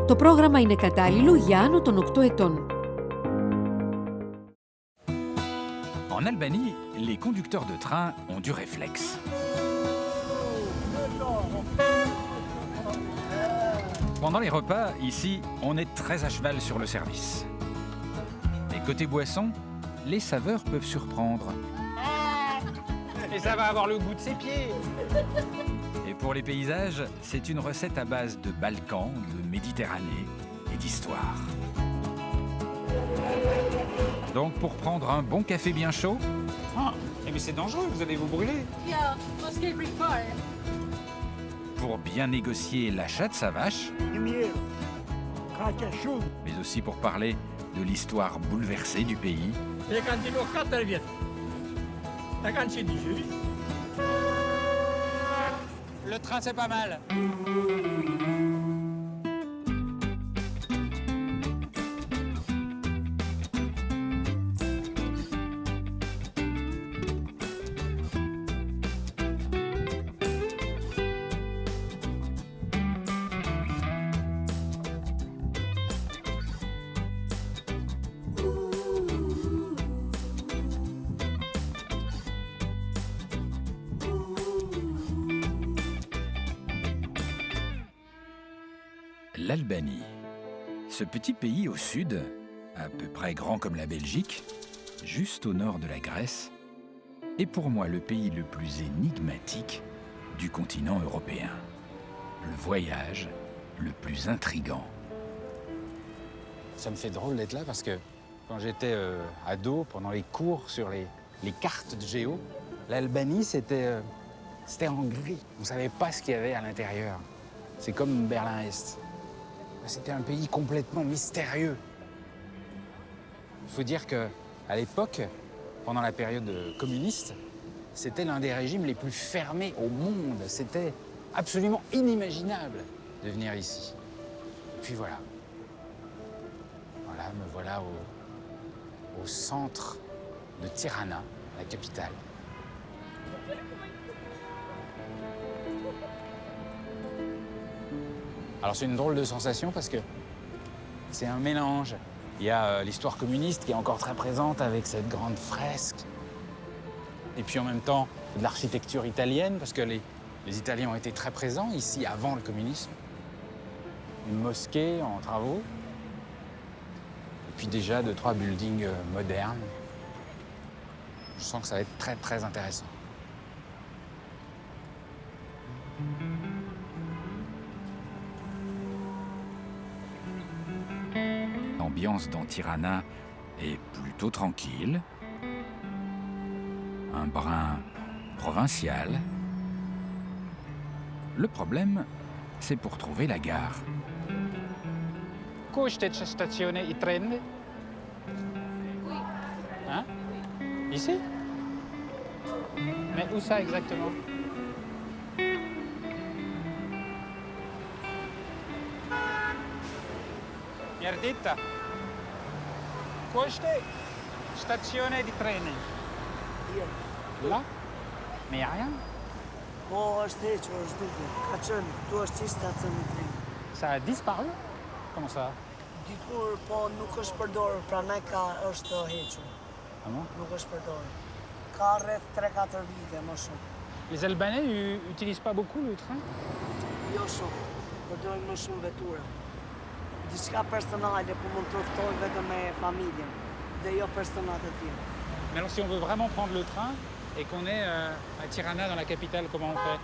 Το πρόγραμμα είναι κατάλληλο για άνω των 8 ετών. En Albanie, les conducteurs de train ont du réflexe. Pendant les repas, ici, on est très à cheval sur le service. Et côté boisson, les saveurs peuvent surprendre. Et ça va avoir le goût de ses pieds. Et pour les paysages, c'est une recette à base de Balkans, de Méditerranée et d'histoire. Donc pour prendre un bon café bien chaud, Mais c'est dangereux, vous allez vous brûler. pour bien négocier l'achat de sa vache, mais aussi pour parler de l'histoire bouleversée du pays, Le train, c'est pas mal. l'Albanie. Ce petit pays au sud, à peu près grand comme la Belgique, juste au nord de la Grèce, est pour moi le pays le plus énigmatique du continent européen. Le voyage le plus intrigant. Ça me fait drôle d'être là parce que quand j'étais ado, pendant les cours sur les cartes de géo, l'Albanie, c'était en gris. On ne savait pas ce qu'il y avait à l'intérieur. C'est comme Berlin-Est. C'était un pays complètement mystérieux. Il faut dire qu'à l'époque, pendant la période communiste, c'était l'un des régimes les plus fermés au monde. C'était absolument inimaginable de venir ici. Et puis voilà. Voilà, me voilà au centre de Tirana, la capitale. Alors c'est une drôle de sensation parce que c'est un mélange. Il y a l'histoire communiste qui est encore très présente avec cette grande fresque. Et puis en même temps, de l'architecture italienne parce que les Italiens ont été très présents ici avant le communisme. Une mosquée en travaux. Et puis déjà 2-3 buildings modernes. Je sens que ça va être très très intéressant. L'ambiance dans Tirana est plutôt tranquille, un brin provincial. Le problème, c'est pour trouver la gare. Où est cette station de train? Oui. Hein? Ici? Mais où ça exactement? Mierdita. Questa stazione di treni. Là? Mais y a rien. Po është hequr, është duke. Ka qenë, tu është që stacion i treni. Ça a disparu? Comment ça? Dikur, po nuk është përdorur, pranaj është hequr. Ah bon? Nuk është përdorur. Ka rreth 3-4 vite, më shumë. Les Albanais utilisent pas beaucoup le train? Jo shumë, përdojnë më shumë vetura. Diçka personale, po mund të udhtojnë vetëm me familjen, dhe jo personat e tjerë. Mais alors si on veut vraiment prendre le train et qu'on est à Tirana dans la capitale, comment on fait?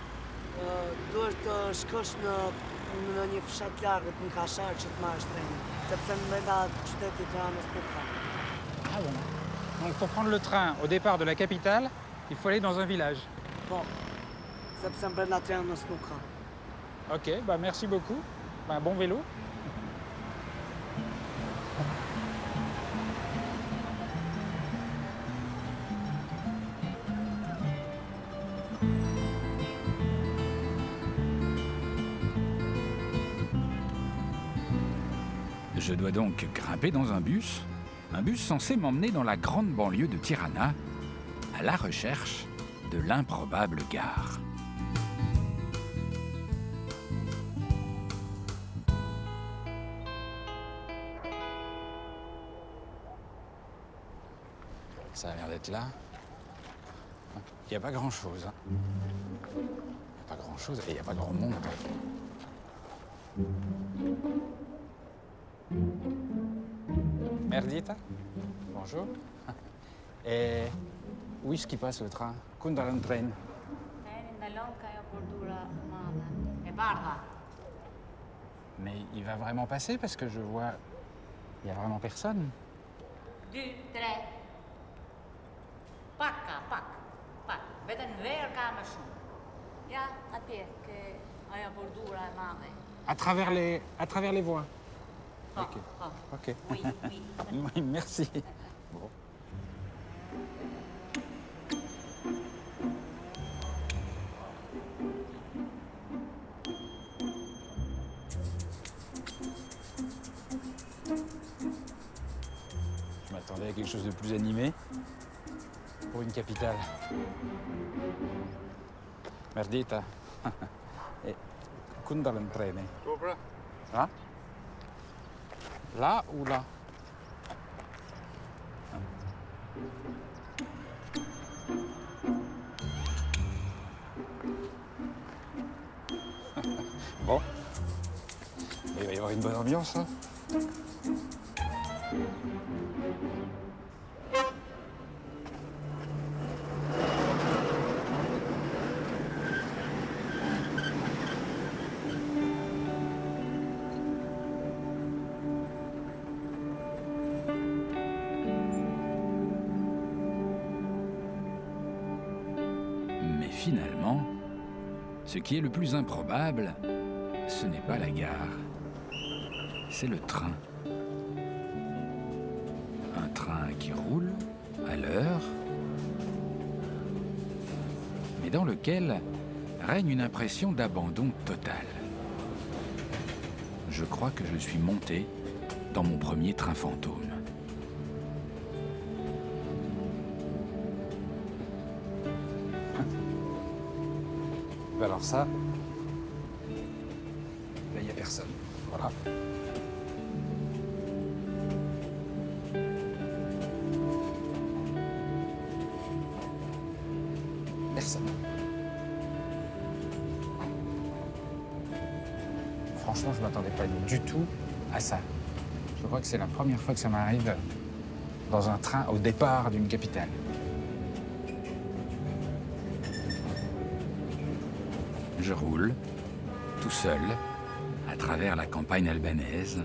Duhet të shkosh në një fshat largët në Kashar që të marrësh trenin, sepse në brenda qytetit Tiranës nuk ka. Ah bon. Donc pour prendre le train au départ de la capitale, il faut aller dans un village. Po, sepse në brenda Tiranës nuk ka. Ok, bah merci beaucoup. Bah, bon vélo. Je dois donc grimper dans un bus censé m'emmener dans la grande banlieue de Tirana, à la recherche de l'improbable gare. Ça a l'air d'être là. Il n'y a pas grand-chose. Hein. Il n'y a pas grand-chose et il n'y a pas grand monde. Merdita, bonjour. Et où est-ce qu'il passe le train? Kundaran train. Mais il va vraiment passer parce que je vois... Il n'y a vraiment personne. 2, 3. Pak. Met een weerkamerschoen. Ja, até que há a bordura mame. À travers les voies. Ok. Ok. Oui, oui. Oui, merci. Bon. Je m'attendais à quelque chose de plus animé pour une capitale. Merdita. Et Kundaran trene. Là? Là ou là? Bon. Il va y avoir une bonne ambiance, hein? Mais finalement, ce qui est le plus improbable, ce n'est pas la gare, c'est le train. Un train qui roule à l'heure, mais dans lequel règne une impression d'abandon total. Je crois que je suis monté dans mon premier train fantôme. Alors ça, là, il n'y a personne. Voilà. Personne. Franchement, je ne m'attendais pas du tout à ça. Je crois que c'est la première fois que ça m'arrive dans un train au départ d'une capitale. Je roule, tout seul, à travers la campagne albanaise.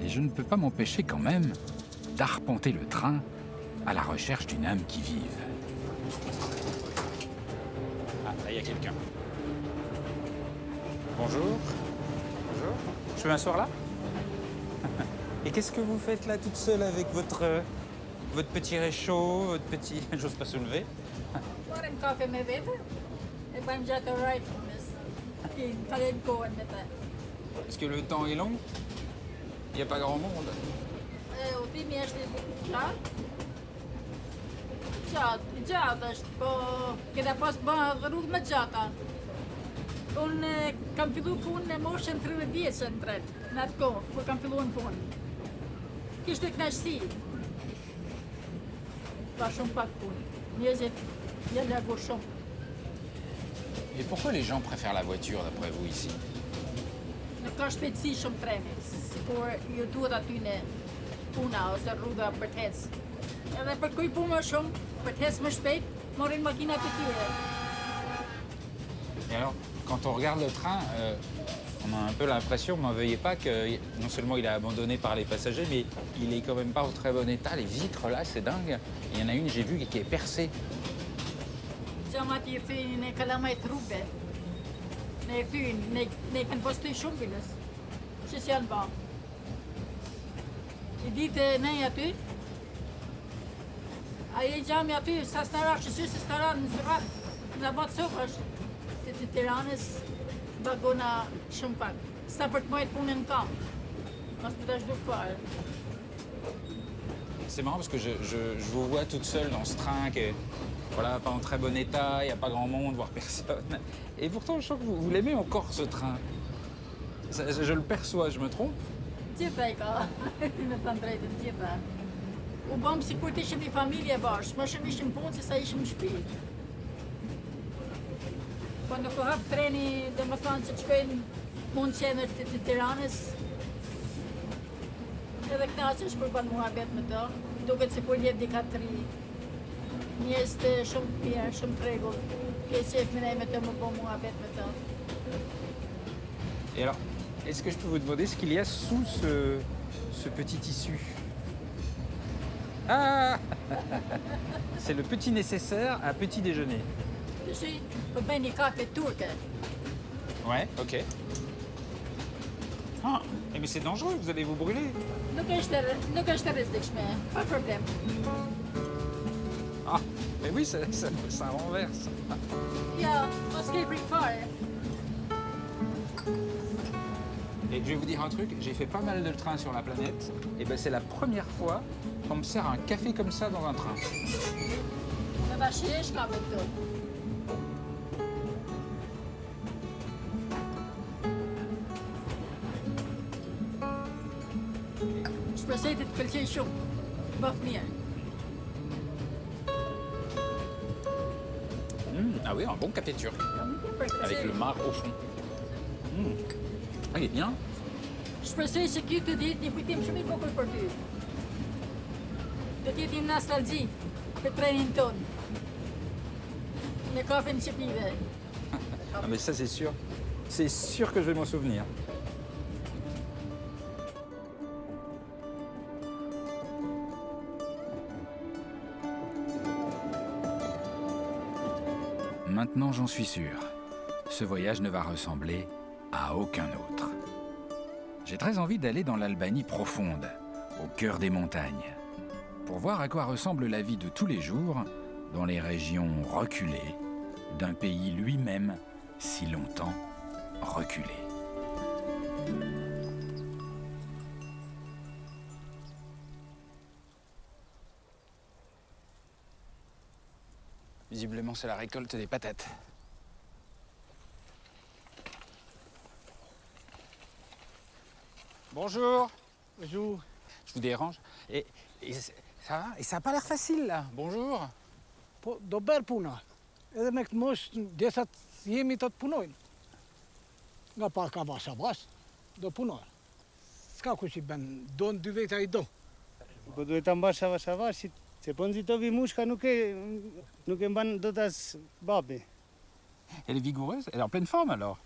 Et je ne peux pas m'empêcher quand même d'arpenter le train à la recherche d'une âme qui vive. Ah, là, il y a quelqu'un. Bonjour. Bonjour. Je peux m'asseoir là? Et qu'est-ce que vous faites là toute seule avec votre petit réchaud, votre petit... J'ose pas soulever. Voor een koffie met eten. Ik ben just alright, dus ik kan niet gaan met dat. Est-ce que le temps est long? Il n'y a pas grand monde. O ti mi është gjatë është, po kena pas bërë rrugë më gjata. Unë kam fillu punë në moshën 30 vjeçë në tret, në atë kohë, kur kam filluar në punë. Kishte kënaqësi. Pa shumë pak punë. Njerëzit janë largu shumë. Et pourquoi les gens préfèrent la voiture d'après vous ici? Nuk ka shpejtësi shumë treni, por ju duhet aty në puna ose rruga për të ecë. Edhe për kuj punë më shumë, për të ecë më shpejt, morin makinat e tjera. Et alors, quand on regarde le train, on a un peu l'impression, m'en veuillez pas, que non seulement il est abandonné par les passagers, mais il est quand même pas au très bon état. Les vitres là, c'est dingue. Il y en a une, j'ai vu, qui est percée. Gjama ti thënë në kalamajt rrugë. Ne thënë, ne kanë postu shumë bilës. Që s'janë ba. I ditë nej aty, aje gjami aty, sa starak, që sy se starak në zërat, në batë sofash, të Tiranës, vagona shumë pak. Sa për të mojtë punën në kam. Mas për të ashtu fare. C'est marrant parce que je vous vois toute seule dans ce train qui est voilà, pas en très bon état, il n'y a pas grand monde, voire personne. Et pourtant, je sens que vous l'aimez encore, ce train. Je le perçois, je me trompe? Gjitha i ka, me të drejtën gjitha. Och bom se curte și de familie baš, mă și miști în punți să ieși în șpii. Quando eu have treni de matanță în muncener de Tiranes, edhe knaqesh kur ban muhabet me to, duket se kur jep dikatri. Njerëzit shumë të mirë, shumë të rregull. Ke qef me ne me të më bo muhabet me to. Et alors, est-ce que je peux vous demander ce qu'il y a sous ce petit tissu? Ah c'est le petit nécessaire à petit déjeuner. Și për bëj një kafe turke. Ouais, ok. Ah, mais c'est dangereux, vous allez vous brûler. Nuk është e rrezikshme, pa problem. Ah, mais oui, ça renverse. Ja, mos ke prit fare. Et je vais vous dire un truc, j'ai fait pas mal de trains sur la planète, et ben c'est la première fois qu'on me sert un café comme ça dans un train. Me bashkësh ka me këtu. Shpresoj të të pëlqej shumë. Bëf mirë. Ah oui, un bon café turc, avec le mar au fond. Ah, il est bien. Shpresoj se ky të ditë një kujtim shumë i bukur për ty. Do të jetë një nostalgji për trenin ton. Në kafën shqipive. Ah mais ça c'est sûr. C'est sûr que je vais m'en souvenir. Maintenant, j'en suis sûr. Ce voyage ne va ressembler à aucun autre. J'ai très envie d'aller dans l'Albanie profonde, au cœur des montagnes, pour voir à quoi ressemble la vie de tous les jours dans les régions reculées d'un pays lui-même si longtemps reculé. Visiblement, c'est la récolte des patates. Bonjour. Bonjour. Je vous dérange. Et ça va? Et ça n'a pas l'air facile, là. Bonjour. Po, do berë puna. Edhe me këtë mosh, desat jemi të punojnë. Nga pa ka bash, do punojnë. S'ka kush i ben, do në 2 veta i do. Po duhet ta mbash avash, se po nxitovi mushka nuk e mban dot as babi. Elle est vigoureuse? Elle est en pleine forme, alors?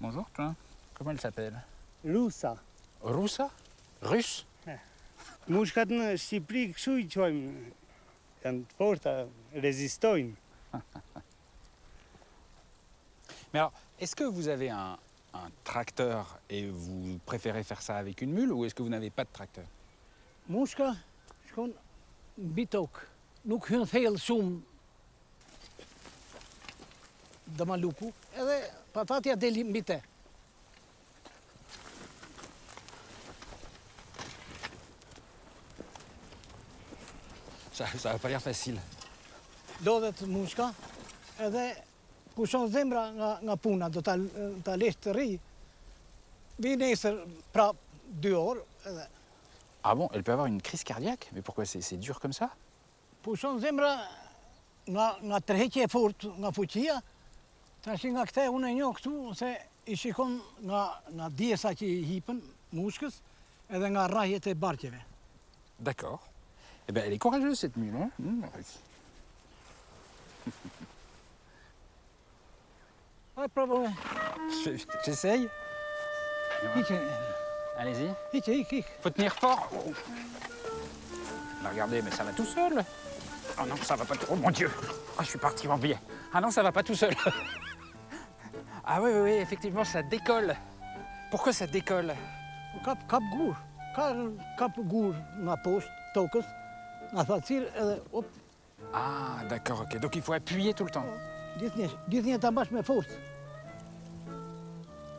Bonjour, toi. Comment elle s'appelle? Rusa. Russa? Russe? Mushkat në Shqipëri kështu i quajmë. Janë të forta, rezistojnë. Mais alors, est-ce que vous avez un tracteur et vous préférez faire ça avec une mule ou est-ce que vous n'avez pas de tracteur? Mushka shkon mbi tokë. Nuk hyn thellë shumë damaluku, edhe patatja deli mbi te. Ça va pas l'air facile. Lodhet mushka, edhe pushon zemra nga puna, do ta lesh të rri. Vi nesër prap 2 orë, edhe Ah bon, elle peut avoir une crise cardiaque? Mais pourquoi c'est dur comme ça? pushon zemra nga tërheqje e fort nga fuqia. Tash nga këte unë e njoh këtu se i shikon nga djesa që i hipën mushkës edhe nga rrahjet e barqeve. D'accord. Eh ben, elle est courageuse, cette mule, hein? Aj, provoj. J'essaye. Hiqe, Allez-y. hiq. Faut tenir fort. Oh. Bah, regardez, mais ça va tout seul. Oh non, ça va pas tout... Oh mon Dieu. Ah, je suis parti en biais. Ah non, ça va pas tout seul. Ah oui, effectivement, ça décolle. Pourquoi ça décolle? Kap gur. Kap gur nga poshtë tokës, nga thatësirë edhe op, Ah, d'accord, ok. Donc il faut appuyer tout le temps. gjithnjë ta mbash me forcë.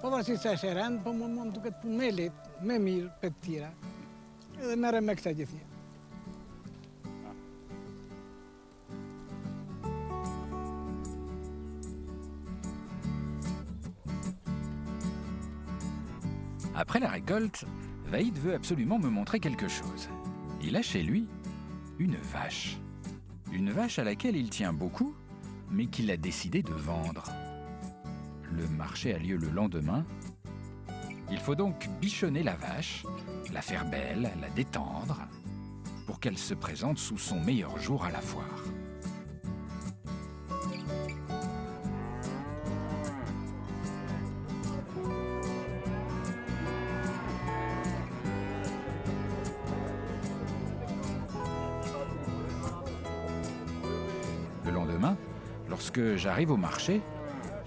Pavarësisht se është e rëndë, po mund duket punë me lehtë, me mirë për të tjera. Edhe merrem me këta gjithnjë. Après la récolte, Vaïd veut absolument me montrer quelque chose. Il a chez lui une vache. Une vache à laquelle il tient beaucoup, mais qu'il a décidé de vendre. Le marché a lieu le lendemain. Il faut donc bichonner la vache, la faire belle, la détendre, pour qu'elle se présente sous son meilleur jour à la foire. Le lendemain, lorsque j'arrive au marché,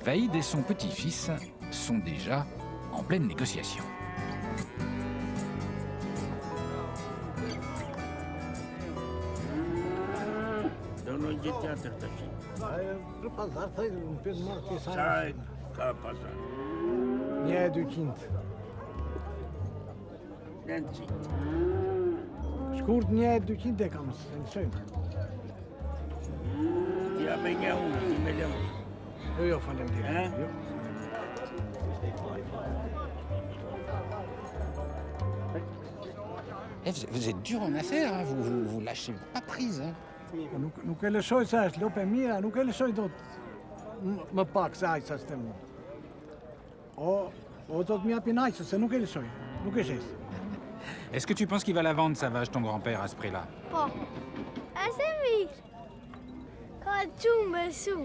Vaïd et son petit-fils sont déjà en pleine négociation. Nie do quinto. Scurt nie do quinto kam sen. Eu falei dele. Eh, vous êtes dur en affaires, hein, vous lâchez pas prise. Hein. Nu que le soi sa lope mia, nu que le soi dot mă pac să ai să stăm. O tot mi-a pinai să nu que le soi. Nu que șes. Est-ce que tu penses qu'il va la vendre, sa vache, ton grand-père, à ce prix-là? Pô, essa é vir. Cachumba su.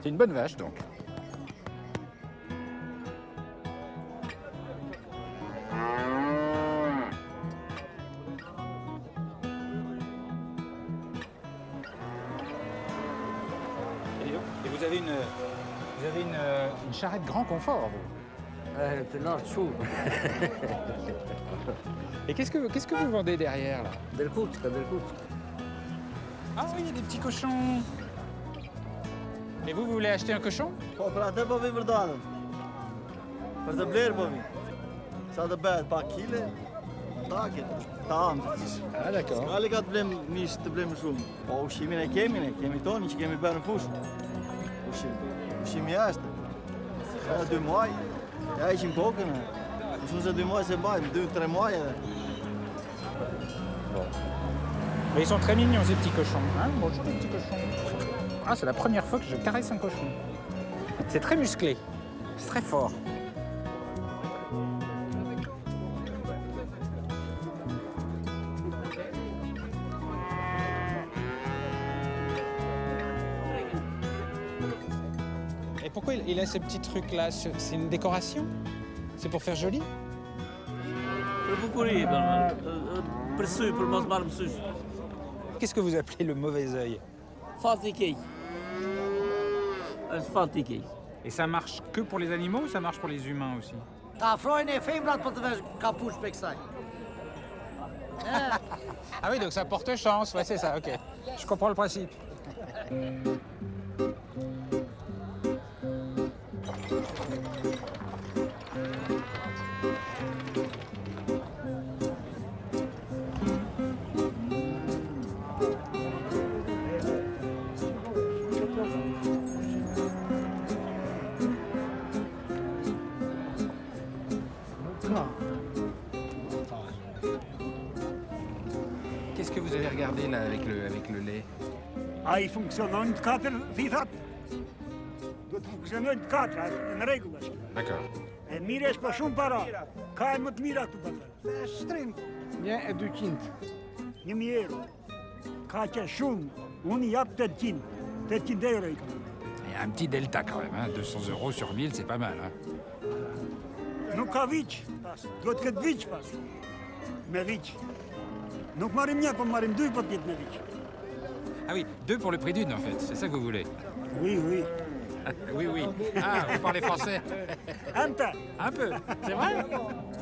C'est une bonne vache, donc. Et vous avez une charrette grand confort, vous. Et qu'est-ce que vous vendez derrière, là? Ah oui, il y a des petits cochons. Et vous voulez acheter un cochon? Até para ver verdade. Mas a mulher para mim. Só da bed para aquilo. Tá aqui. Tá. Ah d'accord. Olha que problem nisso, problem zoom. O chimine kemi toni, kemi bem no fuso. O chimie esta. Já 2 mois. Ja, is een bokken. Soms 2 mois c'est bon, 2-3 mois. Mais ils sont très mignons, ces petits cochons. Hein, bonjour, les petits cochons. Ah, c'est la première fois que je caresse un cochon. C'est très musclé. C'est très fort. Et pourquoi il a ces petits trucs-là? C'est une décoration? C'est pour faire joli? Qu'est-ce que vous appelez le mauvais œil? Et ça marche que pour les animaux ou ça marche pour les humains aussi? Tá Freund é femrat para te ver capucho pexai. Ah oui, donc ça porte chance, ouais, c'est ça, ok. Je comprends le principe. Qu'est-ce que vous avez regardé là avec le lait? Ai funcționă în 4 vitat. Tot funcționă în 4, în regulă. D'accord. E mireș pe shumë para. Ka e më të mira këtu pastaj. Strim. Nie do quinto. 1000 euro. Ka që shumë. Unë jap 800. 800 euro i kam. Il y a un petit delta quand même, hein. 200 € sur 1000, c'est pas mal. Hein. Nuk ka viç pas. Duhet këtë viç pas. Me viç. Nuk marrim një, po marrim 2 për ditë me viç. Ah oui, 2 pour le prix d'une en fait, c'est ça que vous voulez? Oui, oui. Oui, oui. Ah, vous parlez français? Anta, Un peu, c'est vrai?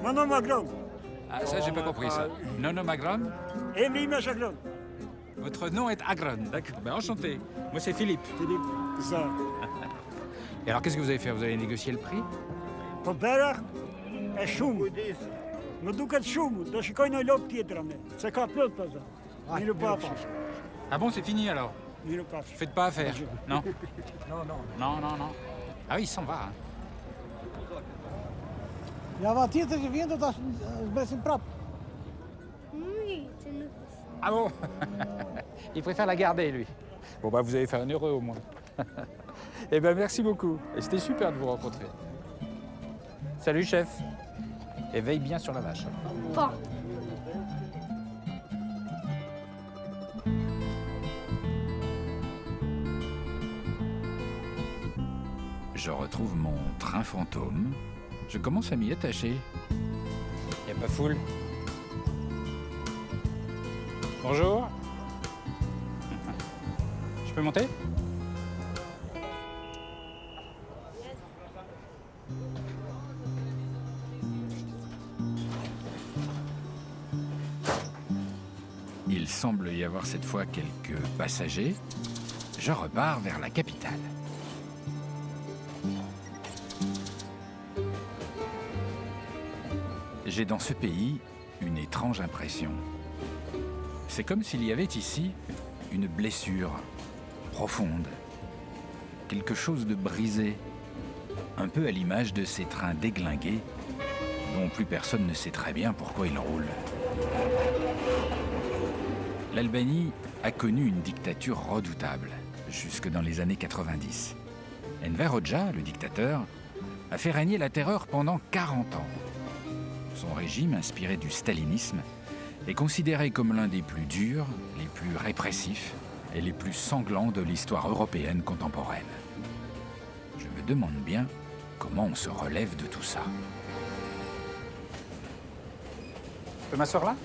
Manon Magron. Ah, ça, j'ai pas compris ça. Nono Magron? Emri Machagron. Votre nom est Agron, d'accord. Ben, enchanté. Moi, c'est Philippe. Philippe, ça. Et alors, qu'est-ce que vous allez faire? Vous allez négocier le prix? Po bera e shumë. Më duket shumë, do shikoj në lop tjetër amë. Se ka plot pas. Miru pafsh. Ah bon, c'est fini alors? Miru pafsh. Faites pas affaire, non? No, no. Non, non, non. Ah oui, il s'en va. Hein. Ja va tjetër që vjen do ta zbesim prap. Muito, não. Ah bon? Il préfère la garder, lui. Bon, bah, vous avez fait un heureux, au moins. Eh ben, merci beaucoup. Et c'était super de vous rencontrer. Salut, chef. Et veille bien sur la vache. Bon. Je retrouve mon train fantôme. Je commence à m'y attacher. Y a pas foule. Bonjour. Je peux monter? Il semble y avoir cette fois quelques passagers. Je repars vers la capitale. J'ai dans ce pays une étrange impression. C'est comme s'il y avait ici une blessure profonde, quelque chose de brisé, un peu à l'image de ces trains déglingués dont plus personne ne sait très bien pourquoi ils roulent. L'Albanie a connu une dictature redoutable jusque dans les années 90. Enver Hoxha, le dictateur, a fait régner la terreur pendant 40 ans. Son régime, inspiré du stalinisme, est considéré comme l'un des plus durs, les plus répressifs et les plus sanglants de l'histoire européenne contemporaine. Je me demande bien comment on se relève de tout ça. Je peux m'asseoir là?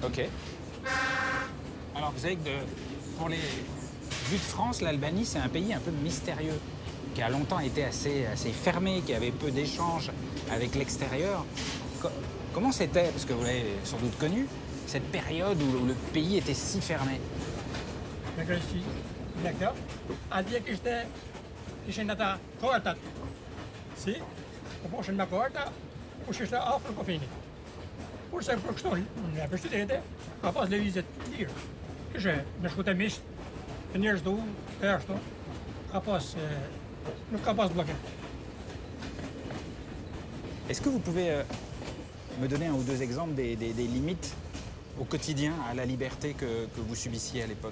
Ok. Alors, vous savez que pour les vues de France, l'Albanie, c'est un pays un peu mystérieux, qui a longtemps été assez fermé, qui avait peu d'échanges avec l'extérieur. Comment c'était, parce que vous l'avez sans doute connu, cette période où le pays était si fermé? Est-ce que vous pouvez me donner un ou deux exemples des limites au quotidien à la liberté que vous subissiez à l'époque?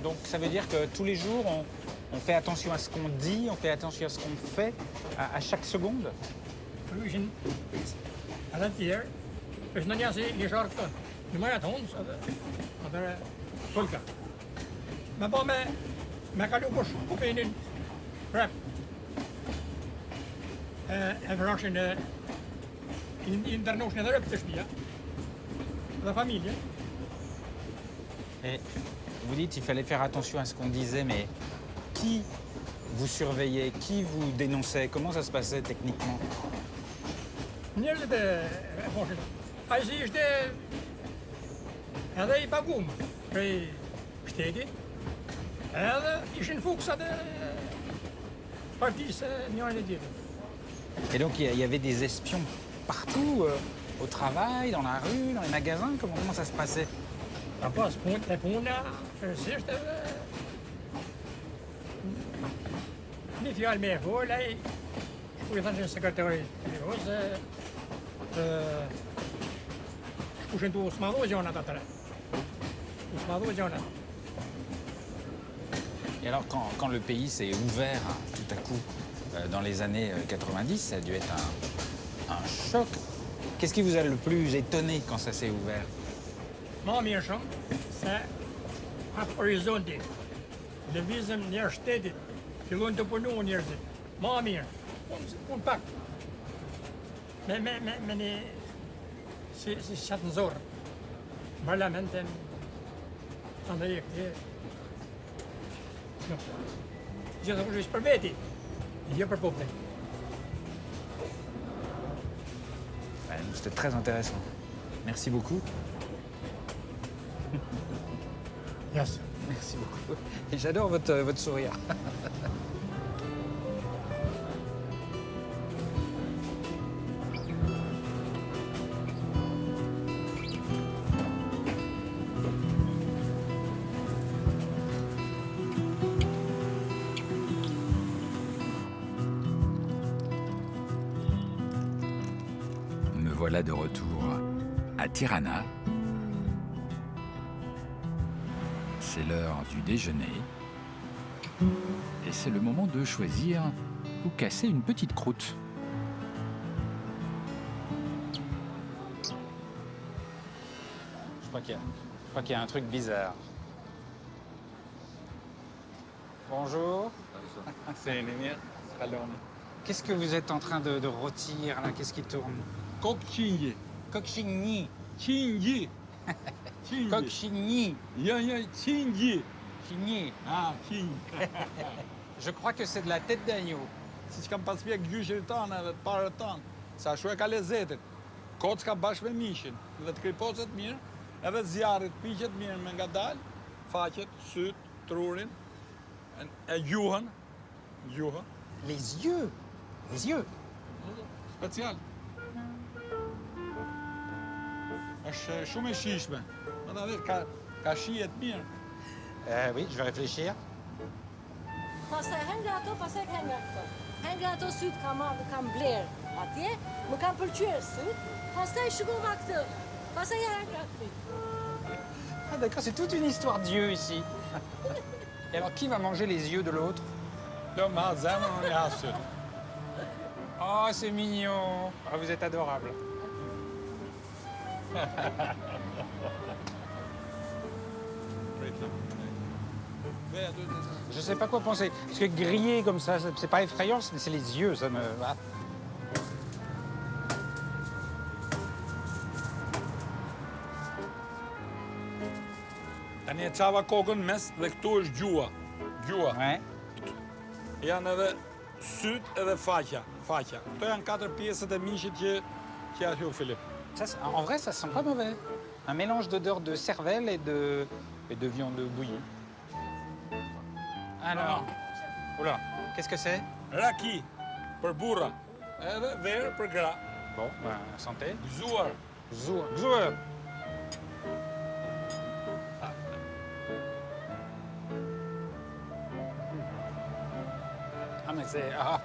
Donc ça veut dire que tous les jours, on fait attention à ce qu'on dit, on fait attention à ce qu'on fait, à chaque seconde? Et vous dites qu'il fallait faire attention à ce qu'on disait, mais qui vous surveillait, qui vous dénonçait? Comment ça se passait techniquement? Et donc il y avait des espions partout, au travail, dans la rue, dans les magasins? Comment ça se passait? Et alors quand le pays s'est ouvert tout à coup dans les années 90, ça a dû être un choc. Qu'est-ce qui vous a le plus étonné quand ça s'est ouvert? Andaj, gjithë kush është për veti, jo për popullin. C'était très intéressant. Merci beaucoup. Yes. Merci beaucoup. Et j'adore votre sourire. Me voilà de retour à Tirana. C'est l'heure du déjeuner. Et c'est le moment de choisir ou casser une petite croûte. Je crois qu'il y a un truc bizarre. Bonjour. C'est les lumières. Qu'est-ce que vous êtes en train de rôtir là? Qu'est-ce qui tourne? Kokçingi. Cocchigny. Çingi. Çingi. Cocchigny. Ya Çingi. Chigny. Ah, Çingi. Je crois que c'est de la tête d'agneau. Siç kam pas pjek gjyqin tonë edhe të parët tonë, sa shu e ka lezetit. Kocka bashkë me mishin, dhe të kripocet mirë, edhe zjarrit piqet mirë me ngadalë, faqet, syt, trurin, e gjuhën, Les yeux. Les yeux. special. Është shumë e shishme. Më ta vetë ka shijet mirë. Oui, je vais réfléchir. Pastaj henga ato, pastaj henga këto. Henga ato syt kam bler atje, më kam pëlqyer syt, pastaj shikova këtë. Pastaj henga këtu. Ah d'accord, c'est toute une histoire d'yeux ici. Et alors, qui va manger les yeux de l'autre? Do ma zemrën unë ja syt. Oh, c'est mignon. Ah, vous êtes adorable. Je sais pas quoi penser. Parce que griller comme ça, c'est pas effrayant, c'est les yeux, ça me... Ah. Tani e çava kokën mes dhe këtu është gjua. Gjua. Ouais. Janë edhe syt edhe faqa. Këto janë 4 pjesët e mishit që ja theu Filip. Ça, en vrai, ça sent pas mauvais. Un mélange d'odeur de cervelle et de viande bouillie. Alors, oula, qu'est-ce que c'est? Raki për burra, edhe verë për gra. Bon, ben, santé. Gëzuar. Gzuar. Ah, mais c'est... Ah,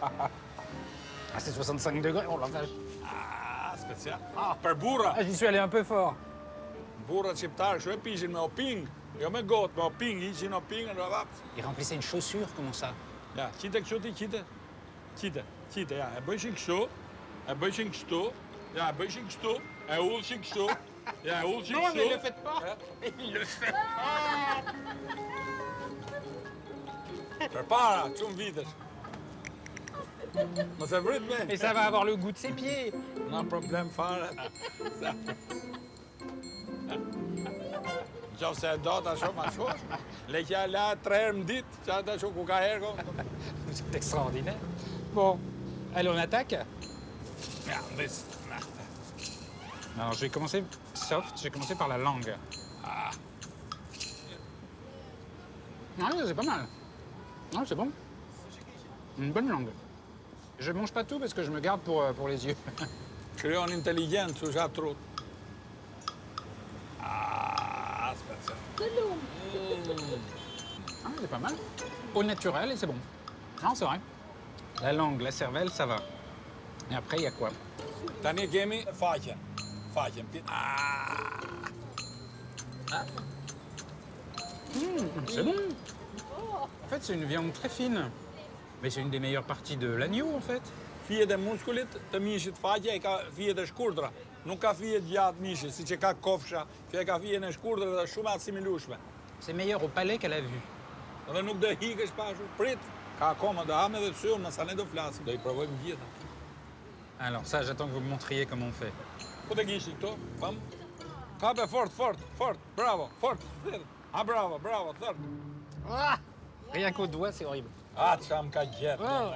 c'est 65 degrés, oh la vache. Ah, special. Për burra. Ah, j'y suis allé un peu fort. Burrat shqiptarë shumë e pishin me oping. Jo me gotë, me oping, ishin oping në vaps. Il remplissait une chaussure, comment ça? Ja, qite kështu ti, qite. Qite, ja, e bëjshin kështu, e bëjshin kështu, ja, e bëjshin kështu, e ullshin kështu, ja, e ullshin kështu. Non, mais ne le faites pas. Il le fait. Për para, shumë vitesh. Mos e vrit me. Et ça va avoir le goût de ses pieds. Non problem fare. Qoftë se e do ta shoh ma shoh. Leqja la 3 herë në ditë, ça ta shoh ku ka herë. Vous êtes extraordinaire. Bon, allez, on attaque? Ja, this. Alors, je vais commencer soft, je vais commencer par la langue. Ah. Ah oui, c'est pas mal. Ah, c'est bon. Une bonne langue. Je mange pas tout parce que je me garde pour les yeux. Krijon inteligjencë, usha trut. Ah, special. Ah, c'est pas mal. Au naturel et c'est bon. Non, c'est vrai. La langue, la cervelle, ça va. Et après, il y a quoi? Tani kemi faqen. Faqen. Ah. C'est bon. En fait, c'est une viande très fine. Mais c'est une des meilleures parties de l'agneau, en fait. Fijet e muskulit të mishit faqja e ka fijet e shkurtra. Nuk ka fijet gjatë mishit, siç e ka kofsha, që e ka fijen e shkurtra dhe shumë asimilueshme. C'est meilleur au palais qu'à la vue. Dhe nuk do hikesh pashu, prit. Ka akoma, do ham edhe syun, mësa ne do flasim, do I provojmë gjitha. Alors ça, j'attends que vous me montriez comment on fait. Ku të kishti këto? Fam? Kape fort, bravo, fort. Ah, bravo, bravo, certo. Ah, rien qu'au doigt, c'est horrible. Ah, c'am ka gjet. Oh.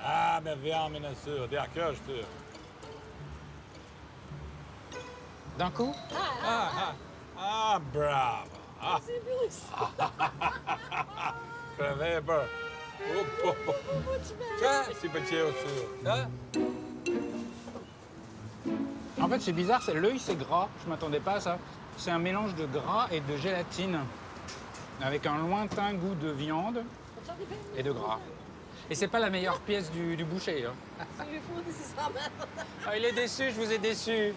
Ah, men värmen är sur. Det är körstur. D'un coup? Bravo. Ah. Weber. Tiens, c'est petit au-dessus. Hein? En fait, c'est bizarre, l'œil, c'est gras. Je m'attendais pas à ça. C'est un mélange de gras et de gélatine, avec un lointain goût de viande et de gras. Et c'est pas la meilleure pièce du boucher. Hein. Ah, il est déçu, je vous ai déçu.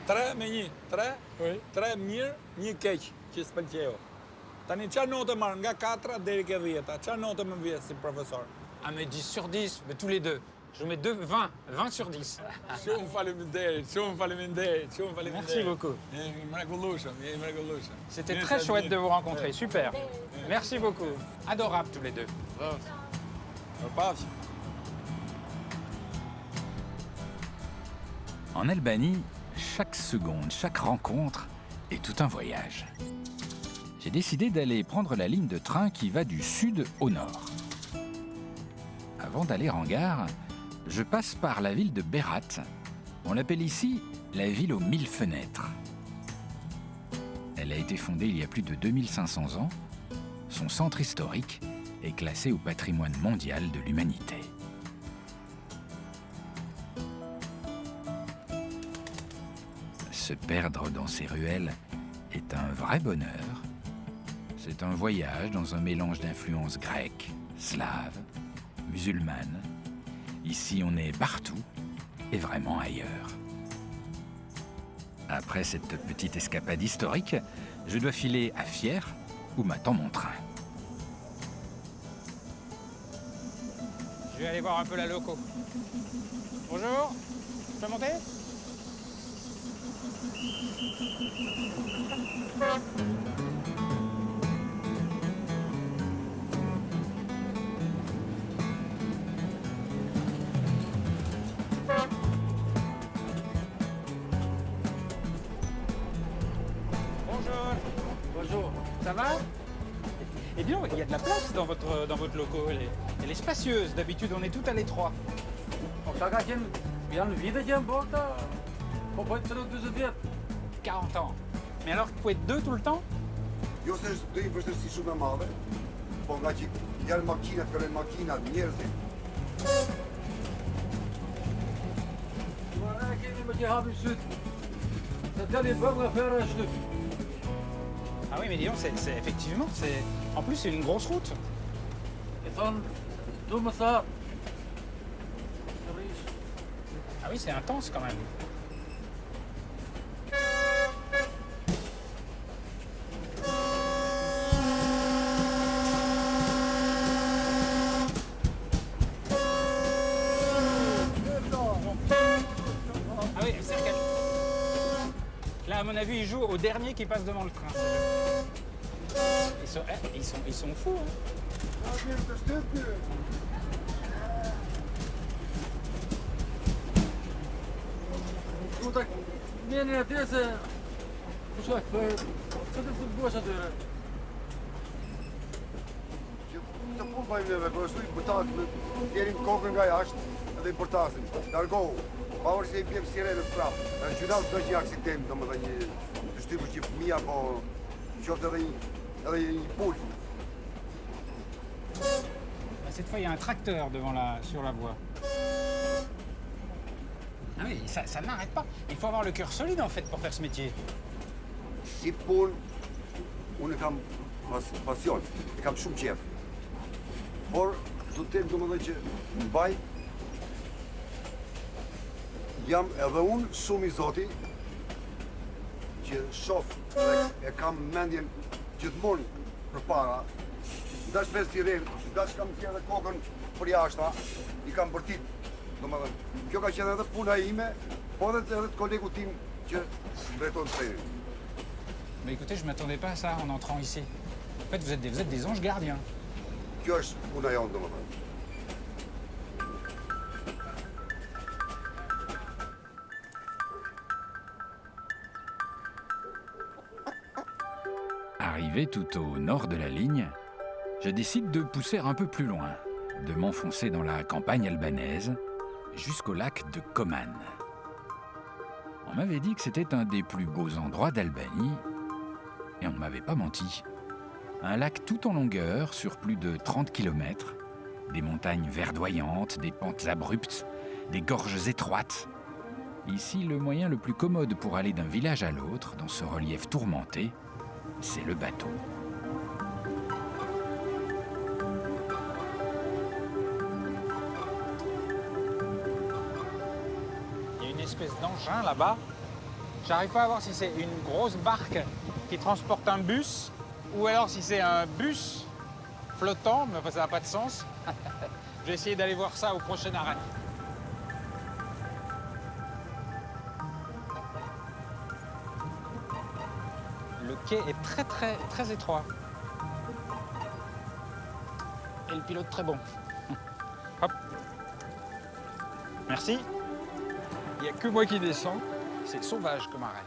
Tre meni, tre? Oui. Tre mirë, një keq që s'pëlqeu. Tani çfarë notë marr nga 4 deri ke 10? Çfarë notë më vjen si profesor? Ah, mais 10 sur 10, mais tous les deux. Je vous mets 20 sur 10. Shumë faleminderit, shumë faleminderit, shumë faleminderit. Merci beaucoup. Jemi mrekullueshëm, jemi mrekullueshëm. C'était Mirë très se chouette vini. de vous rencontrer, super. Merci beaucoup. Adorables tous les deux. Përpafshim. En Albanie, chaque seconde, chaque rencontre est tout un voyage. J'ai décidé d'aller prendre la ligne de train qui va du sud au nord. Avant d'aller en gare, je passe par la ville de Berat. On l'appelle ici la ville aux 1000 fenêtres. Elle a été fondée il y a plus de 2500 ans. Son centre historique est classé au patrimoine mondial de l'humanité. Se perdre dans ces ruelles est un vrai bonheur. C'est un voyage dans un mélange d'influences grecques, slaves, musulmanes. Ici, on est partout et vraiment ailleurs. Après cette petite escapade historique, je dois filer à Fier où m'attend mon train. Je vais aller voir un peu la loco. Bonjour, je peux monter? Bonjour. Bonjour. Ça va? Eh bien, il y a de la place dans votre loco. Elle est spacieuse. D'habitude, on est tout à l'étroit. Janë vite që janë bota, po bëjtë të rëtë 20 vjetë. 40 ans. Mais alors, il faut être deux tout le temps? Jo se është do një vështirësi shumë e madhe, po nga që janë makinat, këllën makinat, njerëzit. Ne kemi më që hapim sytë, se të një bëm nga fera e shtyp. Ah oui, mais dis donc, effectivement, en plus, c'est une grosse route. I thonë, du më sa, Ah oui, c'est intense quand même. Ah oui, c'est lequel? Là, à mon avis, ils jouent au dernier qui passe devant le train. Ils sont fous, hein. du të mjeni atje se, ku shak, që të futbosh atyre. Të punë bëjmë neve, për është i butat, djerim kokën nga jashtë edhe i portasin. Largohu, pavarësisht se i bjem sirenës prapë. Në gjynat do që i aksitem, do më dhe një të shtypur që fëmija, po qoftë edhe një pull. Cette fois, il y a un tracteur sur la voie. Ah oui, ça n'arrête pas. Il faut avoir le cœur solide, en fait, pour faire ce métier. Si punë, unë kam pasion, e kam shumë qef. Por, do të tem, do më dhe që mbaj, jam edhe unë shumë i zoti, që shof dhe e kam mendjen gjithmonë për para, dash me sirenë, dash kam tjerë dhe kokën për jashta, i kam bërtit. Domethënë, kjo ka qenë edhe puna ime, po edhe të kolegu tim që drejton trenin. Mais écoutez, je ne m'attendais pas à ça en entrant ici. En fait, vous êtes des anges gardiens. Kjo është puna jonë, domethënë. Arrivé tout au nord de la ligne, je décide de pousser un peu plus loin, de m'enfoncer dans la campagne albanaise jusqu'au lac de Koman. On m'avait dit que c'était un des plus beaux endroits d'Albanie et on ne m'avait pas menti. Un lac tout en longueur sur plus de 30 km, des montagnes verdoyantes, des pentes abruptes, des gorges étroites. Ici, le moyen le plus commode pour aller d'un village à l'autre, dans ce relief tourmenté, c'est le bateau. Il y a une espèce d'engin là-bas. J'arrive pas à voir si c'est une grosse barque qui transporte un bus ou alors si c'est un bus flottant, mais enfin, ça n'a pas de sens. Je vais essayer d'aller voir ça au prochain arrêt. Le quai est très étroit. Et le pilote très bon. Hop. Merci. Il n'y a que moi qui descends. C'est sauvage comme arrêt.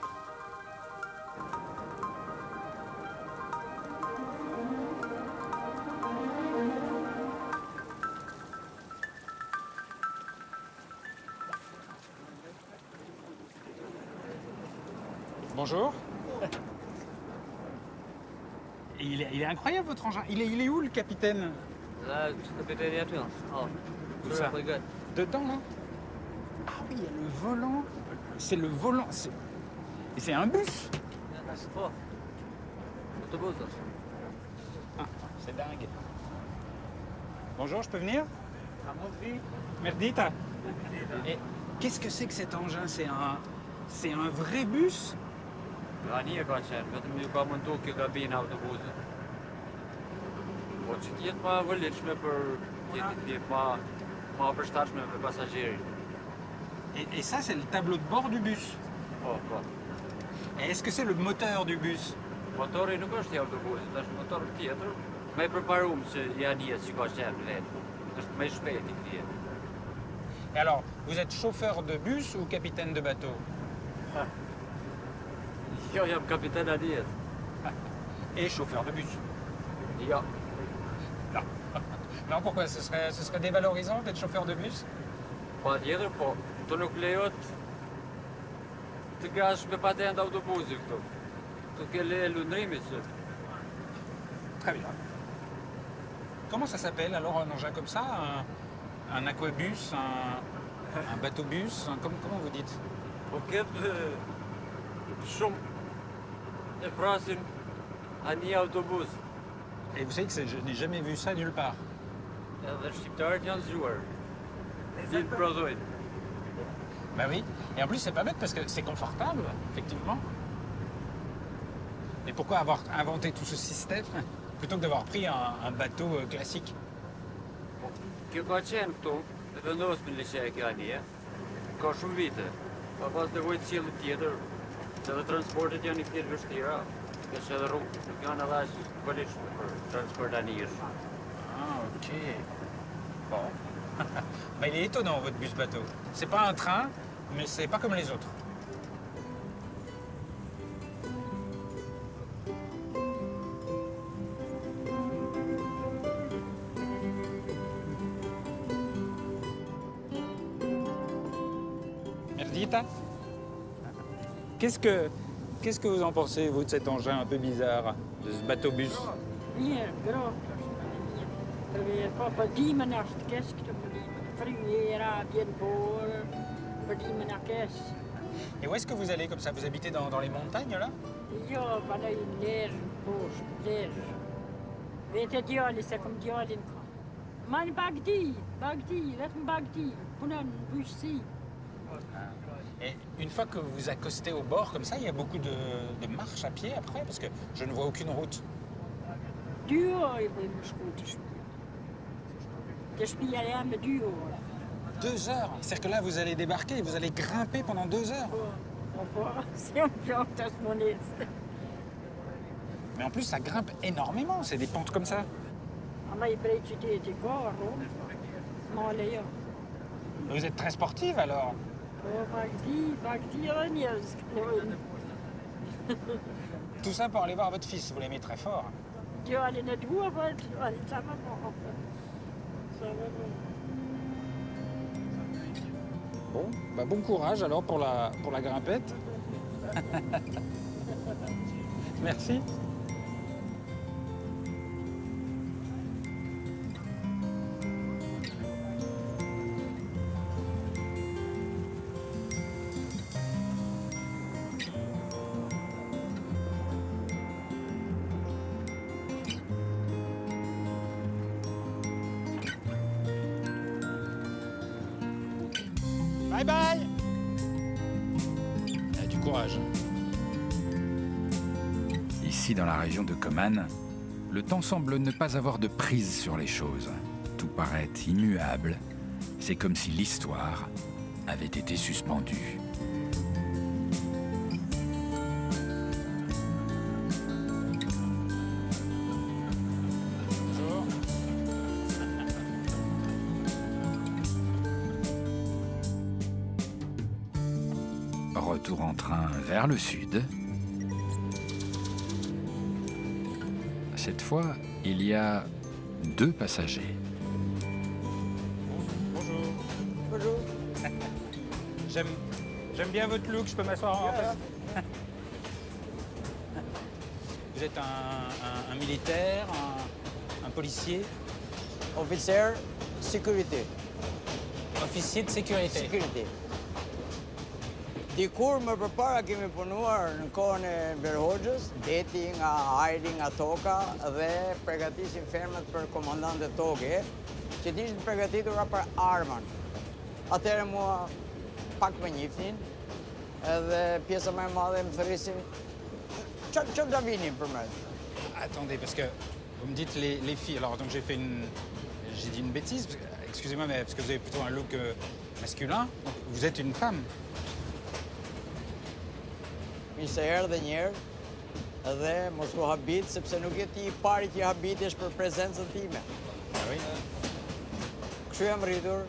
Bonjour. Il est incroyable votre engin. Il est où le capitaine? Où ça? Dedans là? Ah oui, il y a le volant. C'est le volant. Et c'est un bus. Ah, c'est dingue. Bonjour, je peux venir? Merdita. Et qu'est-ce que c'est que cet engin? C'est un vrai bus? Et ça, c'est le tableau de bord du bus. Et est-ce que c'est le moteur du bus? Et alors, vous êtes chauffeur de bus ou capitaine de bateau? Et chauffeur de bus? Non, pourquoi? Ce serait dévalorisant d'être chauffeur de bus? Très bien. Comment ça s'appelle alors un engin comme ça? Un aquabus, un bateau-bus, comment vous dites? Et vous savez que je n'ai jamais vu ça nulle part. Bah oui, et en plus c'est pas bête parce que c'est confortable, effectivement. Et pourquoi avoir inventé tout ce système plutôt que d'avoir pris un bateau classique? Ah, ok. Bon. Bah, il est étonnant, votre bus bateau. C'est pas un train, mais c'est pas comme les autres. Merdita? Qu'est-ce que vous en pensez, vous, de cet engin un peu bizarre, de ce bateau-bus? Et où est-ce que vous allez comme ça? Vous habitez dans les montagnes, là? Et une fois que vous accostez au bord comme ça, il y a beaucoup de marches à pied après, parce que je ne vois aucune route. 2 heures? C'est-à-dire que là, vous allez débarquer et vous allez grimper pendant 2 heures? Mais en plus, ça grimpe énormément, c'est des pentes comme ça. Vous êtes très sportive alors? Tout ça pour aller voir votre fils, vous l'aimez très fort. Ja, die net hoe wat, ça va pas. Ça va pas. Bon, bah bon courage alors pour la grimpette. Merci. Bye bye. Du courage. Ici, dans la région de Koman, le temps semble ne pas avoir de prise sur les choses. Tout paraît immuable. C'est comme si l'histoire avait été suspendue. Bonjour. Retour en train vers le sud. Cette fois, il y a 2 passagers. Bonjour. Bonjour. J'aime bien votre look, je peux m'asseoir en face. Vous êtes un militaire, un policier, Officer, sécurité. officier de sécurité. Sécurité. Dikur më përpara kemi punuar në kohën e Verhoxhës, deti nga ajri nga toka dhe përgatisin fermat për komandante toke, që t'ishin përgatitura për armën. Atëherë mua pak më njifnin, edhe pjesa më e madhe më thërisin, që da vinin për me? Attendez, parce que vous me dites les filles. Alors, donc j'ai dit une bêtise. Excusez-moi, mais parce que vous avez plutôt un look masculin. Donc, vous êtes une femme. Mi se herë dhe njerë, edhe mos u habit, sepse nuk je ti I pari që habitesh për prezencën time. Ah oui. Kështu jam rritur,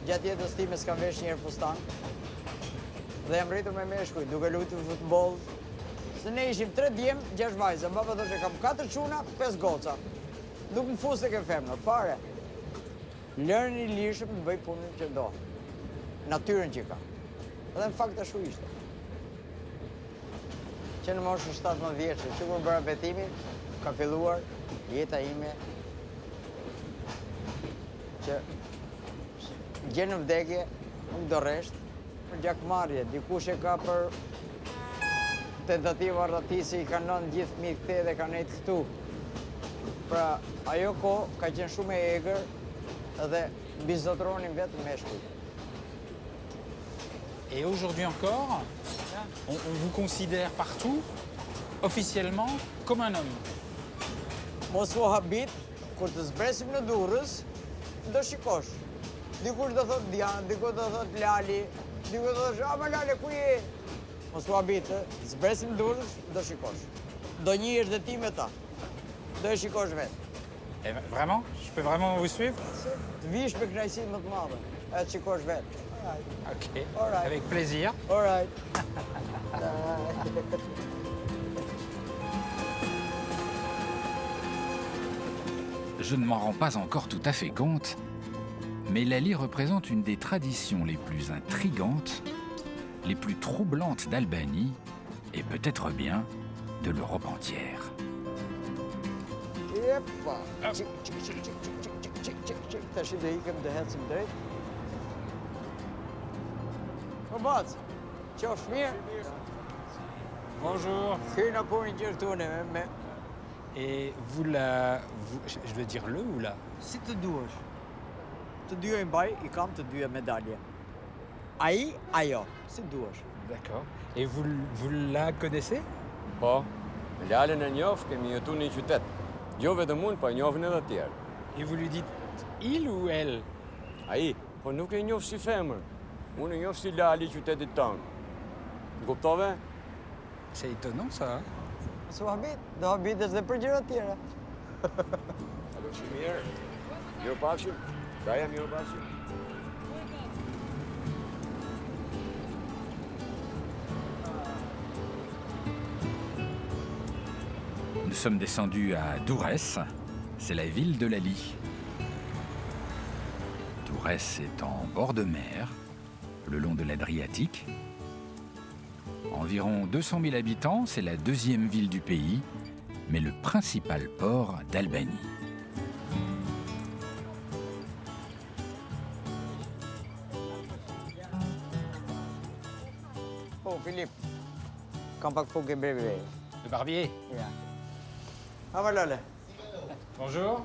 gjatë jetës time s'kam vesh njerë fustan, dhe jam rritur me meshkuj, duke luajtur futboll. Se ne ishim 3 djem, 6 vajza, baba thoshe kam 4 çuna, 5 goca. Nuk më fuste ke femër, fare. Lërën I lirshëm të bëj punën që do. Natyrën që ka. Dhe në fakt ashtu ishte. Që në moshën 17 vjeçë, që kur bëra betimin, ka filluar jeta ime që gjenë në vdekje, nuk do resht, për gjakmarrje. Dikush e ka për tentativa rratisi, I ka nënë gjithë fëmijë këthe dhe ka nejtë këtu. Pra, ajo kohë ka qenë shumë e egër dhe bizotronin vetë meshkuj. Et aujourd'hui encore, on vous considère partout, officiellement, comme un homme. Mos u habit, kur të zbresim në Durrës, do shikosh. Dikush do thot Dian, dikush do thot Lali, dikush do thosh, ma Lale, ku je? Mos u habit, zbresim në Durrës, do shikosh. Do njihesh dhe ti me ta. Do e shikosh vetë. Et vraiment? Je peux vraiment vous suivre? Të vish me kënaqësi më të madhe, e të shikosh vetë. Ok, All right. avec plaisir. All right. Je ne m'en rends pas encore tout à fait compte, mais Lali représente une des traditions les plus intrigantes, les plus troublantes d'Albanie et peut-être bien de l'Europe entière. Jepa. Çik, çik, çik, çik, çik, çik, çik, çik, çik, çik. Tash do ikem dhe ecim drejt. Babac, qofsh mirë. Bonjour. Hyna po një gjërë tune me... Et je veux dire le ou la? Si të duash. Të dyja I mbaj, I kam të dyja medalje. Ai, ajo, si duash. D'accord. Et vous la connaissez? Po, Lalën e njoh, kemi jetu në një qytet. Jo vetëm unë, po e njohin edhe të tjerë. Et vous lui dites il ou elle? Ai, po nuk e njoh si femër. Unë e njoh si Lali I qytetit tonë. Kuptove? C'est étonnant ça. Hein? Mos u habit, do habitesh dhe për gjëra tjera. Alo, si mirë. Mirupafshim. Daja, mirupafshim. Nous sommes descendus à Dourès, c'est la ville de Lali. Dourès est en bord de mer, le long de l'Adriatique. Environ 200 000 habitants, c'est la deuxième ville du pays, mais le principal port d'Albanie. Oh, Philippe, quand pas faut que bébé. Le barbier. Ah, voilà. Bonjour.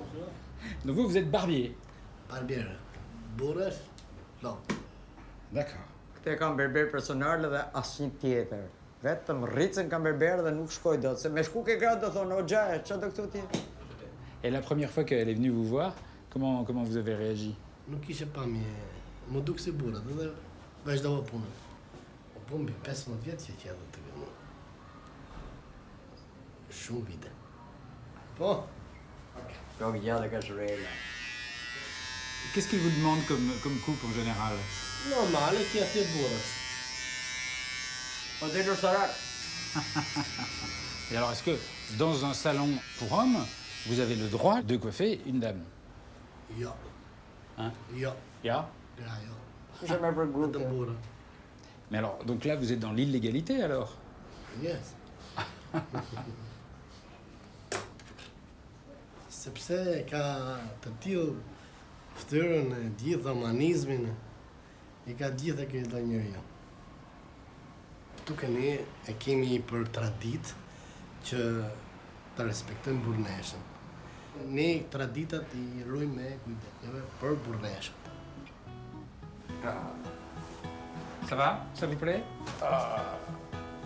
Donc vous êtes barbier. Barbier. Boris? Non. D'accord. Këte kam berber personal dhe asnjë tjetër. Vetëm rricën kam berber dhe nuk shkoj dot. Se me shku ke gratë do thonë, o gjaja, ç'a do këtu ti? Et la première fois qu'elle est venue vous voir, comment vous avez réagi? Nuk ishe pamje. Më duk si burrat, edhe vazhdova punën. Po mbi 15 vjet që edhe të vjen. Shumë vite. Po. Kom gjallë ka shurela. Qu'est-ce qu'il vous demande comme coupe en général? Normale që ja thjet burrat. O dhe lërsarak. Et alors, est-ce que dans un salon pour hommes, vous avez le droit de coiffer une dame? Jo. Hein? Jo. Ja? Ja, jo. Kishe me për grupë. Vetëm burra. Mais alors, donc là, vous êtes dans l'illégalité alors? Yes. Sepse ka të tillë ftyrën e gjithë humanizmin, i ka gjithë këto njeriu. Tukë ne e kemi për traditë që të respektojmë burrneshën. Ne traditat i ruajmë me kujdes për burrneshën. Ça va? Ça vous plaît?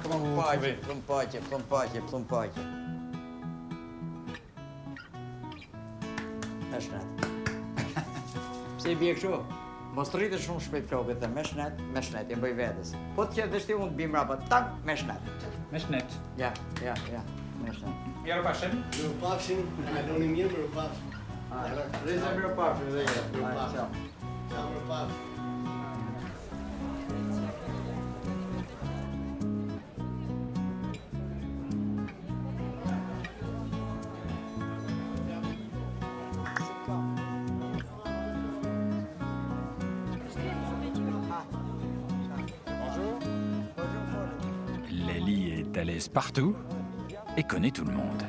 Comment vous vous trouvez? Plumpaqe. Meshnet. Pse I bje kështu? Mos rritet shumë shpejt flokët dhe meshnet, e bëj vetes. Po të qetë dështi unë të bim rapa, tak, meshnet. Meshnet. Ja, meshnet. Mirupafshim. Mirupafshim, kaloni mirë, mirupafshim. Reza mirupafshim dhe ja. Mirupafshim. Ciao, mirupafshim. Lali est à l'aise partout et connaît tout le monde.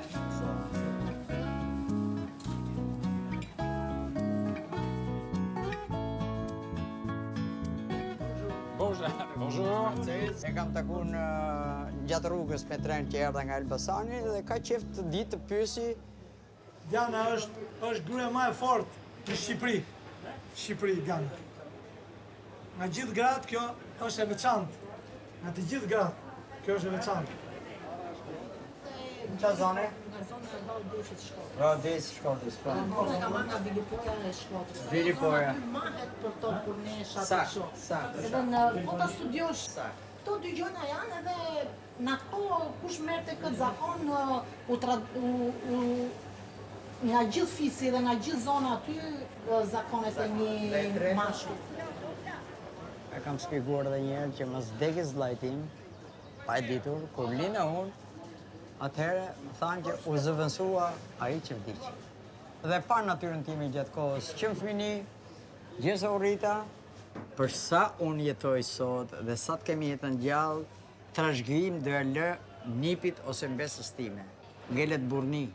Bonjour. E kam taku në gjatë rrugës me tren që erdha nga Elbasani dhe ka qef të ditë të pyesi. Diana është gruaja më e fortë në Shqipëri. Diana. Nga gjithë gratë kjo është e veçantë. Nga të gjithë gratë kjo është e veçantë. Në qa zone? Nga zona e Valdesit Shkodrës. Valdesit Shkodrës, po. Unë e kam marrë nga Vilipoja e Shkodrës. Vilipoja. Aty mahet për to burnesha të Sakt, shumë. sakt. Edhe në po ta studiosh, këto dy gjëra janë edhe në ato kush merrte këtë zakon nga gjithë fisi dhe nga gjithë zona aty zakonet e një mashkull. E kam shpjeguar edhe një herë që mos vdekis vllai tim, pa e ditur, kur lina unë, atëherë më thanë që u zëvendësua ai që vdiqi. Dhe pa natyrën time gjatë kohës, që në fëmini, gjesa u rrita, për sa unë jetoj sot dhe sa të kemi jetën gjallë, trashëgim do e lë nipit ose mbesës time. Ngelet burni.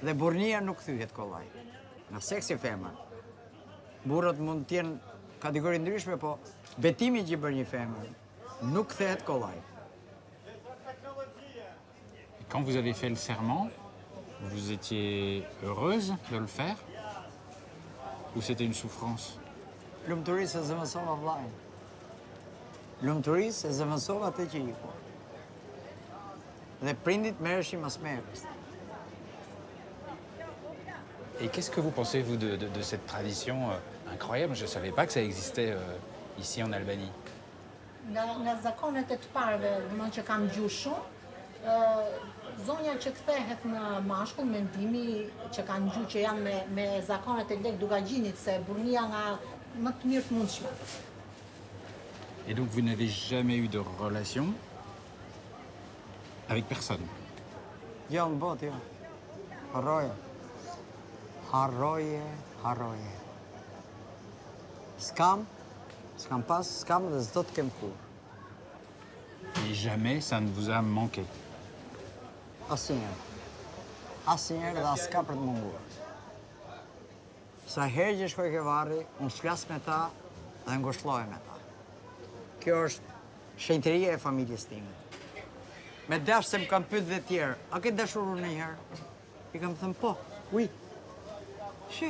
Dhe burnia nuk thyhet kollaj. Nga seksi femër. Burrat mund të jenë kategori ndryshme, po betimi që bën një femër nuk kthehet kollaj. Quand vous avez fait le serment, vous étiez heureuse de le faire? Ou c'était une souffrance? Lumturisë e zëvendësova vllajin. Lumturisë e zëvendësova atë që iku. Dhe prindit merreshin mas merres. Et qu'est-ce que vous pensez, vous, de cette tradition incroyable? Je ne savais pas que ça existait ici en Albanie. Nga zakonet e të parëve, domethënë që kam gjuar shumë, zonja që kthehet në mashkull, mendimi që kanë gjuar që janë me zakonet e lek Dugagjinit, se burnia nga më të mirë të mundshme. Et donc vous n'avez jamais eu de relation avec personne? Gjallë në botë, jo. Harroje. Harroje, harroje. S'kam pas, s'kam dhe s'do të kem kur. Et jamais ça ne vous a manqué. Asnjëherë. Asnjëherë dhe aska për të munguar. Sa herë që shkoj ke varri, unë s'flas me ta dhe ngushëllohem me ta. Kjo është shenjtëria e familjes time. Me dash se më kam pyet dhe tjerë, a ke dashurur ndonjëherë? I kam thënë po, oui. Shi.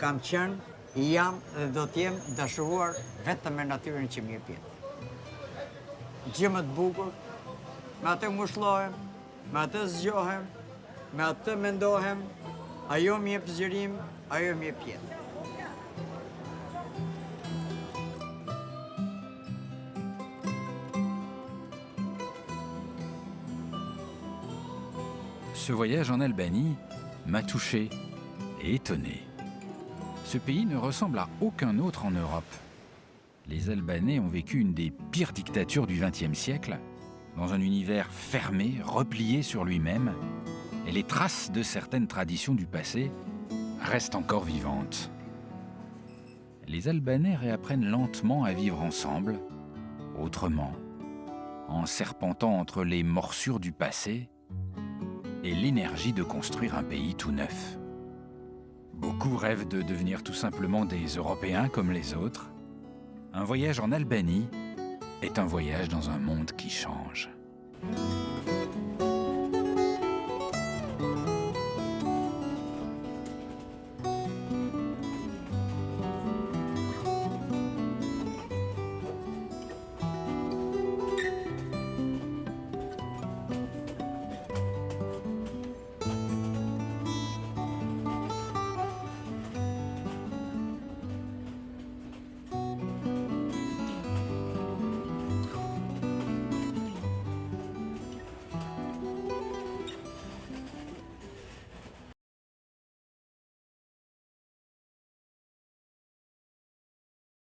Kam qenë, jam dhe do t'jem dashuruar vetëm me natyrën që më jep jetë. Gjë më të bukur, me atë ngushëllohem, me atë zgjohem, me atë mendohem, ajo më jep zgjerim, ajo më jep jetë. Ce voyage en Albanie m'a touché et étonné. Ce pays ne ressemble à aucun autre en Europe. Les Albanais ont vécu une des pires dictatures du XXe siècle, dans un univers fermé, replié sur lui-même, et les traces de certaines traditions du passé restent encore vivantes. Les Albanais réapprennent lentement à vivre ensemble, autrement, en serpentant entre les morsures du passé et l'énergie de construire un pays tout neuf. Beaucoup rêvent de devenir tout simplement des Européens comme les autres. Un voyage en Albanie est un voyage dans un monde qui change.